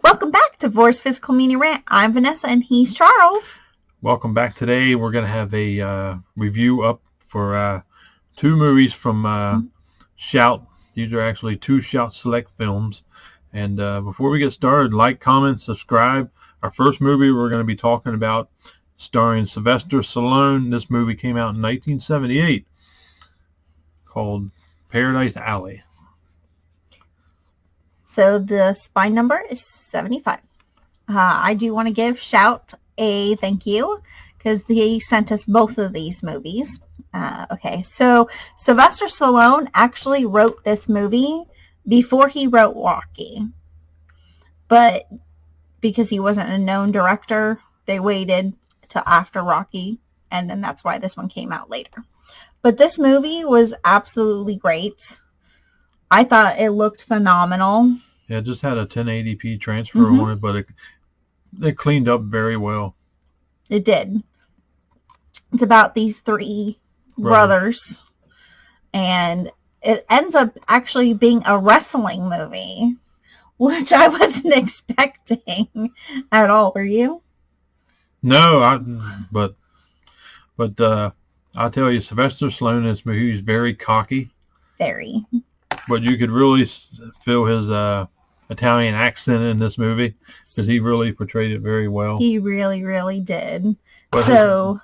Welcome back to Vor's Physical Media Rant. I'm Vanessa and he's Charles. Welcome back. Today we're going to have a review up for two movies from Shout. These are actually two Shout Select films. And before we get started, like, comment, subscribe. Our first movie we're going to be talking about, starring Sylvester Stallone. This movie came out in 1978, called Paradise Alley. So the spine number is 75. I do want to give Shout a thank you because they sent us both of these movies. Okay, so Sylvester Stallone actually wrote this movie before he wrote Rocky. But because he wasn't a known director, they waited till after Rocky, and then that's why this one came out later. But this movie was absolutely great. I thought it looked phenomenal. Yeah, it just had a 1080p transfer on it, but it cleaned up very well. It did. It's about these three brothers, and it ends up actually being a wrestling movie, which I wasn't expecting at all. Were you? No, but I'll tell you, Sylvester Stallone in this movie is very cocky. Very. But you could really feel his Italian accent in this movie because he really portrayed it very well. He really, really did. But so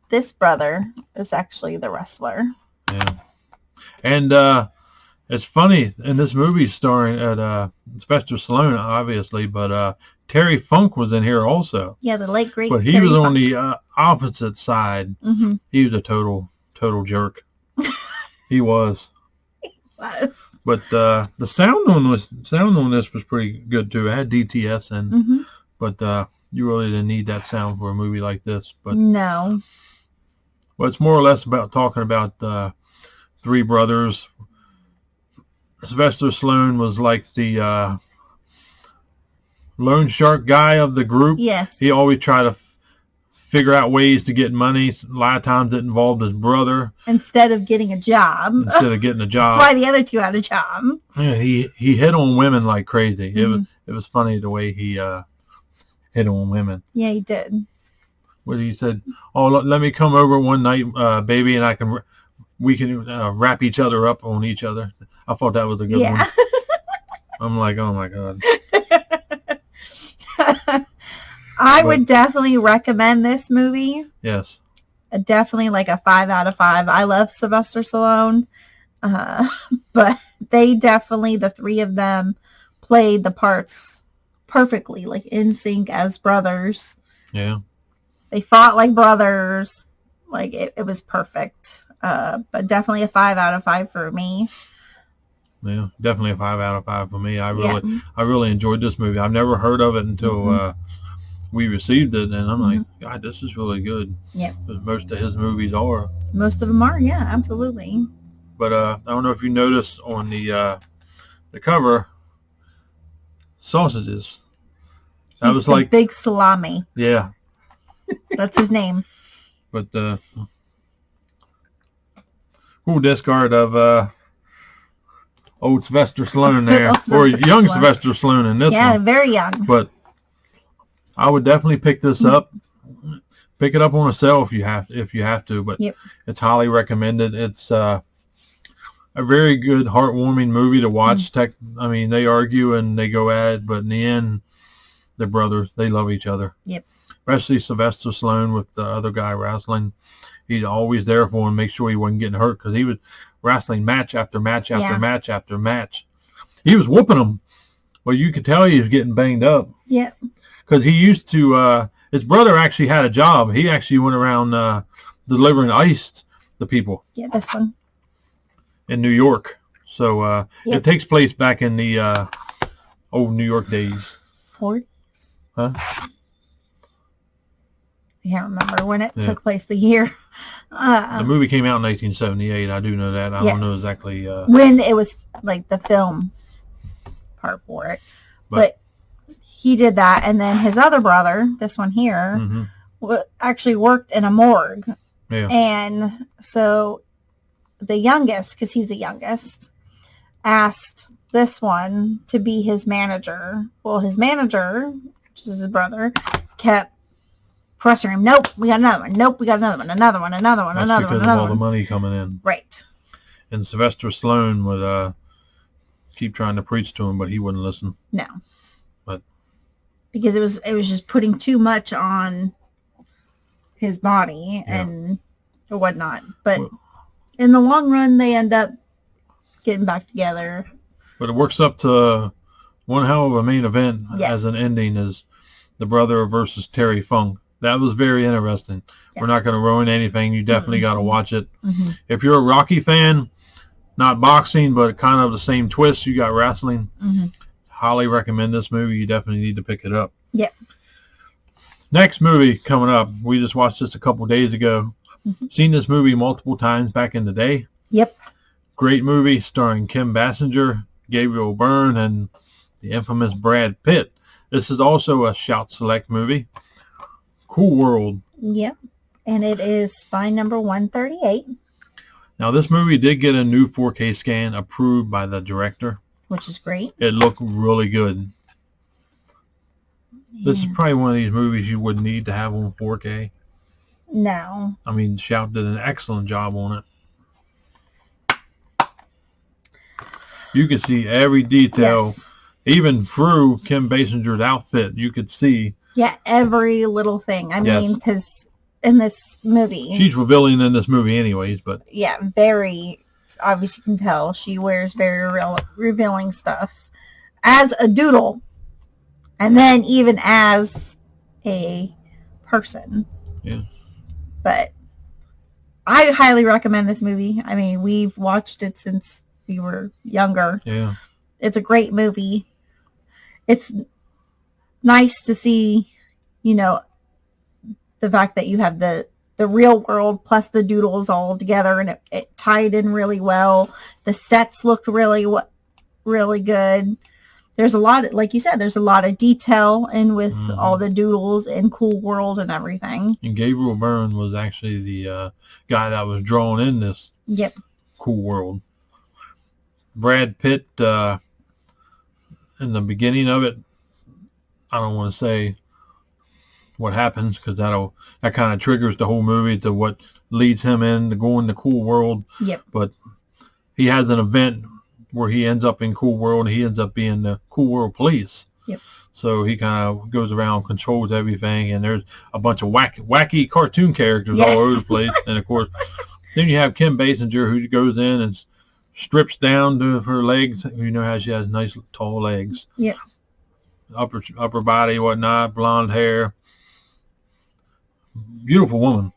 this brother is actually the wrestler. Yeah. And it's funny, in this movie starring Sylvester Stallone, obviously, but Terry Funk was in here also. Yeah, the late great. But he was on the opposite side. He was a total jerk. He was. But the sound on this was pretty good too. It had DTS in, but you really didn't need that sound for a movie like this. But no. Well, it's more or less about talking about three brothers. Sylvester Stallone was like the loan shark guy of the group. Yes. He always tried to figure out ways to get money. A lot of times it involved his brother. Instead of getting a job. Why the other two had a job. Yeah, he hit on women like crazy. It was funny the way he hit on women. Yeah, he did. Where he said, "Oh, let me come over one night, baby, and we can wrap each other up on each other." I thought that was a good one. I'm like, oh my God. I would definitely recommend this movie. Yes. Definitely like a 5 out of 5. I love Sylvester Stallone. But they definitely, the three of them, played the parts perfectly, like in sync as brothers. Yeah. They fought like brothers. Like it was perfect. But definitely a 5 out of 5 for me. Yeah, definitely a 5 out of 5 for me. I really enjoyed this movie. I've never heard of it until we received it, and I'm like, God, this is really good. Yeah. Most of his movies are. Most of them are, yeah, absolutely. But I don't know if you noticed on the cover, sausages. That was like big salami. Yeah. That's his name. But we'll discard of old Sylvester Stallone there, or young Sylvester Stallone in this one. Yeah, very young. But I would definitely pick this up. Pick it up on a sale if you have to. But it's highly recommended. It's a very good, heartwarming movie to watch. I mean, they argue and they go at it, but in the end, they're brothers. They love each other. Yep. Especially Sylvester Stallone with the other guy wrestling. He's always there for him, make sure he wasn't getting hurt, because he was wrestling match after match after match after match. He was whooping them. Well, you could tell he was getting banged up. Yeah. Because he used to, his brother actually had a job. He actually went around delivering ice to people. Yeah, this one. In New York. So it takes place back in the old New York days. 40s? Huh? I can't remember when it took place, the year. The movie came out in 1978. I do know that. I don't know exactly when it was, like, the film part for it. But he did that, and then his other brother, this one here, actually worked in a morgue. Yeah. And so the youngest, because he's the youngest, asked this one to be his manager. Well, his manager, which is his brother, kept pressuring him. Nope, we got another one. Nope, we got another one. Another one. Another one. That's Another because one. of Another all one. the money coming in. Right. And Sylvester Stallone would keep trying to preach to him, but he wouldn't listen. No. But because it was just putting too much on his body and whatnot. But in the long run, they end up getting back together. But it works up to one hell of a main event as an ending is the brother versus Terry Funk. That was very interesting. Yes. We're not going to ruin anything. You definitely got to watch it. Mm-hmm. If you're a Rocky fan, not boxing, but kind of the same twist, you got wrestling. Mm-hmm. Highly recommend this movie. You definitely need to pick it up. Yep. Next movie coming up. We just watched this a couple days ago. Mm-hmm. Seen this movie multiple times back in the day. Yep. Great movie starring Kim Basinger, Gabriel Byrne, and the infamous Brad Pitt. This is also a Shout Select movie. Cool World. Yep. And it is spine number 138. Now, this movie did get a new 4K scan approved by the director. Which is great. It looked really good. Yeah. This is probably one of these movies you wouldn't need to have on 4K. No. I mean, Shout did an excellent job on it. You could see every detail, even through Kim Basinger's outfit. You could see. Yeah, every little thing. I mean, because in this movie. She's revealing in this movie anyways, but. Yeah, very. Obviously, you can tell she wears very revealing stuff as a doodle, and then even as a person. Yeah. But I highly recommend this movie. I mean, we've watched it since we were younger. Yeah. It's a great movie. It's nice to see, the fact that you have the real world plus the doodles all together, and it tied in really well. The sets looked really good. There's a lot, like you said, there's a lot of detail in with all the doodles in Cool World and everything. And Gabriel Byrne was actually the guy that was drawn in this Cool World. Brad Pitt, in the beginning of it, I don't want to say what happens because that kind of triggers the whole movie to what leads him in to go in the Cool World. Yep. But he has an event where he ends up in Cool World and he ends up being the Cool World police. Yep. So he kind of goes around, controls everything, and there's a bunch of wacky cartoon characters all over the place. And of course, then you have Kim Basinger who goes in and strips down to her legs. You know how she has nice tall legs. Yep. Upper body, whatnot, blonde hair. Beautiful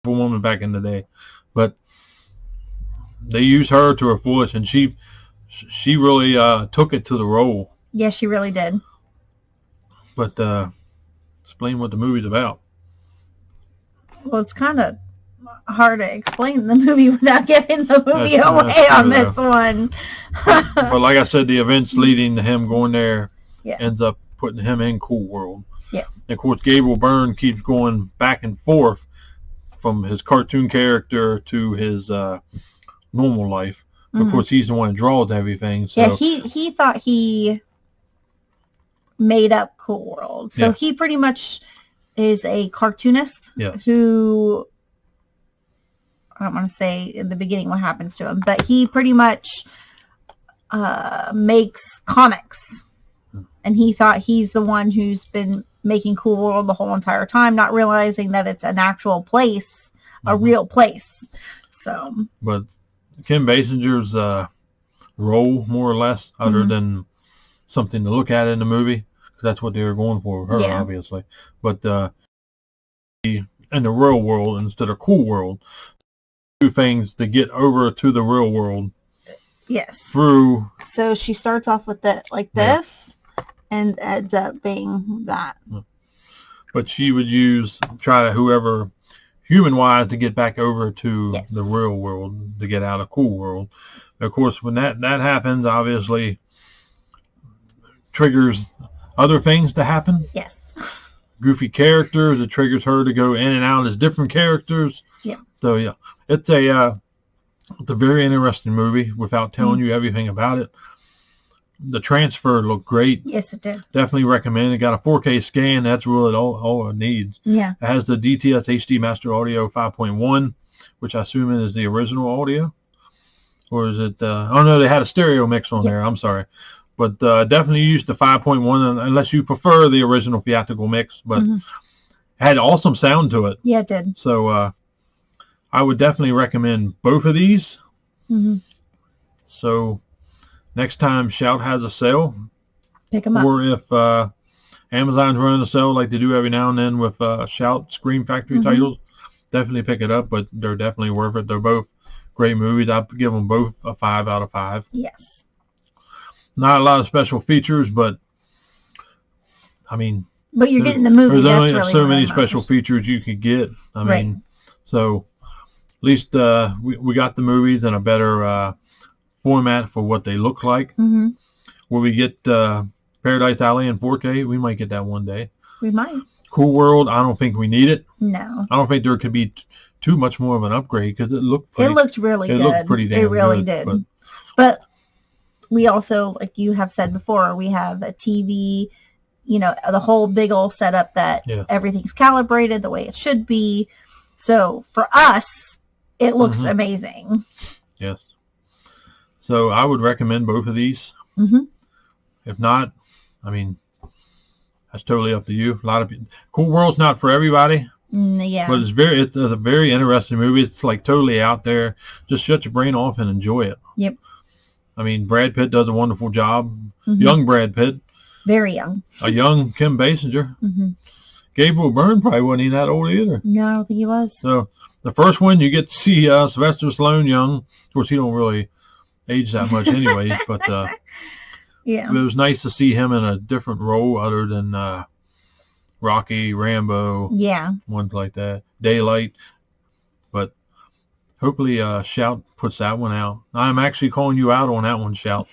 woman back in the day, but they used her to her fullest, and she really took it to the role. Yeah, she really did. But explain what the movie's about. Well, it's kind of hard to explain the movie without giving the movie away on this one. But like I said, the events leading to him going there ends up putting him in Cool World. Yeah. And of course, Gabriel Byrne keeps going back and forth from his cartoon character to his normal life. Mm-hmm. Of course, he's the one who draws everything. So. Yeah, he thought he made up Cool World. So he pretty much is a cartoonist who, I don't want to say in the beginning what happens to him, but he pretty much makes comics. And he thought he's the one who's been making Cool World the whole entire time, not realizing that it's an actual place, a real place. So, but Kim Basinger's role, more or less, other than something to look at in the movie, because that's what they were going for with her, obviously. But in the real world instead of Cool World, do things to get over to the real world. Yes. Through. So she starts off with it like this. And ends up being that. But she would try to whoever, human-wise, to get back over to the real world, to get out of Cool World. Of course, when that happens, obviously, triggers other things to happen. Yes. Goofy characters, it triggers her to go in and out as different characters. Yeah. So, it's a It's a very interesting movie without telling you everything about it. The transfer looked great. Yes, it did. Definitely recommend it. Got a 4K scan. That's really all it needs. Yeah. It has the DTS HD Master Audio 5.1, which I assume is the original audio. Or is it? Oh, no, they had a stereo mix on there. I'm sorry. But definitely use the 5.1 unless you prefer the original theatrical mix. But it had awesome sound to it. Yeah, it did. So I would definitely recommend both of these. So next time Shout has a sale, pick them up. Or if Amazon's running a sale like they do every now and then with Shout Scream Factory titles, definitely pick it up. But they're definitely worth it. They're both great movies. I'd give them both a 5 out of 5. Yes. Not a lot of special features, but I mean, but you're getting the movie. There's only really so many special features you could get. I mean, so at least we got the movies in a better format for what they look like. Will we get Paradise Alley in 4K? We might get that one day. We might. Cool World, I don't think we need it. No. I don't think there could be too much more of an upgrade because it looked pretty, it looked really good. It looked pretty damn good. It really did. But we also, like you have said before, we have a TV, you know, the whole big old setup that everything's calibrated the way it should be. So for us, it looks amazing. Yes. So I would recommend both of these. If not, I mean, that's totally up to you. A lot of people. Cool World's not for everybody. Yeah. But it's a very interesting movie. It's like totally out there. Just shut your brain off and enjoy it. Yep. I mean, Brad Pitt does a wonderful job. Young Brad Pitt. Very young. A young Kim Basinger. Gabriel Byrne probably wasn't even that old either. No, I don't think he was. So the first one you get to see Sylvester Stallone young. Of course, he don't really age that much anyway. But yeah, it was nice to see him in a different role other than Rocky, Rambo, ones like that, Daylight. But hopefully Shout puts that one out. I'm actually calling you out on that one, Shout.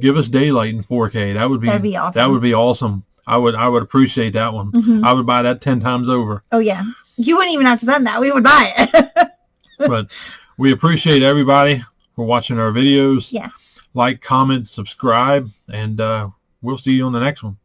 Give us Daylight in 4K. That'd be awesome. That would be awesome. I would appreciate that one. I would buy that 10 times over. Oh yeah, you wouldn't even have to send that. We would buy it. But we appreciate everybody for watching our videos. Yes. Like, comment, subscribe, and we'll see you on the next one.